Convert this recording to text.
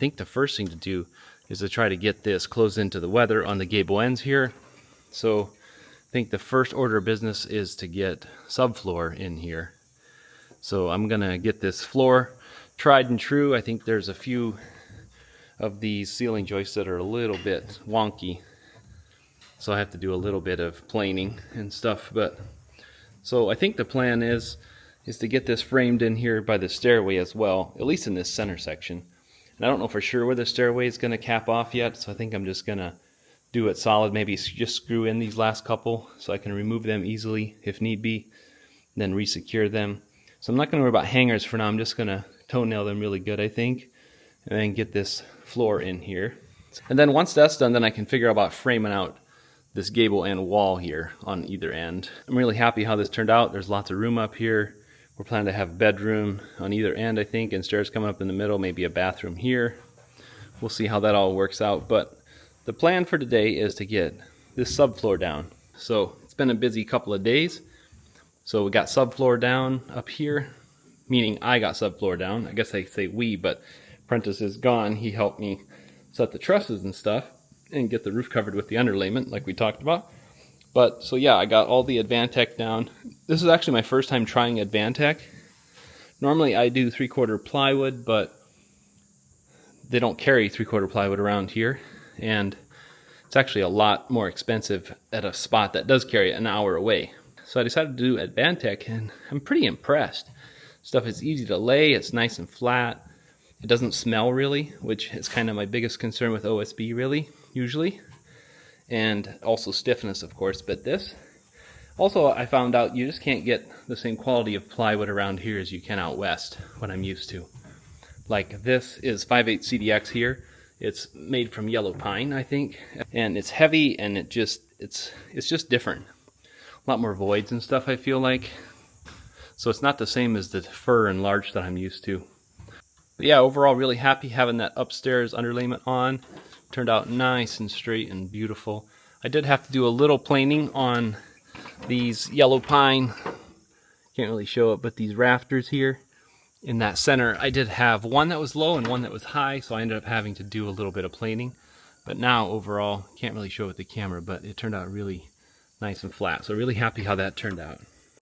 think the first thing to do is to try to get this closed into the weather on the gable ends here. So I think the first order of business is to get subfloor in here. So I'm gonna get this floor tried and true. I think there's a few of these ceiling joists that are a little bit wonky, so I have to do a little bit of planing and stuff. But so I think the plan is to get this framed in here by the stairway as well, at least in this center section. And I don't know for sure where the stairway is going to cap off yet, so I think I'm just going to do it solid, maybe just screw in these last couple so I can remove them easily if need be, then re-secure them. So I'm not going to worry about hangers for now. I'm just going to toenail them really good, I think, and then get this floor in here. And then once that's done, then I can figure out about framing out this gable end wall here on either end. I'm really happy how this turned out. There's lots of room up here. We're planning to have a bedroom on either end, I think, and stairs coming up in the middle, maybe a bathroom here. We'll see how that all works out. But the plan for today is to get this subfloor down. So it's been a busy couple of days. So we got subfloor down up here, meaning I got subfloor down. I guess I say we, but Prentice is gone. He helped me set the trusses and stuff and get the roof covered with the underlayment like we talked about. But so yeah, I got all the advantech down. This is actually my first time trying advantech. Normally I do 3/4 plywood, but they don't carry 3/4 plywood around here, and it's actually a lot more expensive at a spot that does carry it an hour away. So I decided to do advantech, and I'm pretty impressed. Stuff is easy to lay, it's nice and flat. It doesn't smell really, which is kind of my biggest concern with OSB really, usually. And also stiffness, of course, but this. Also, I found out you just can't get the same quality of plywood around here as you can out west, what I'm used to. Like this is 5/8 CDX here. It's made from yellow pine, I think. And it's heavy, and it's just different. A lot more voids and stuff, I feel like. So it's not the same as the fir and larch that I'm used to. But yeah, overall really happy having that upstairs underlayment on. Turned out nice and straight and beautiful. I did have to do a little planing on these yellow pine, can't really show it, but these rafters here in that center, I did have one that was low and one that was high, so I ended up having to do a little bit of planing. But now overall, can't really show it with the camera, but it turned out really nice and flat. So really happy how that turned out.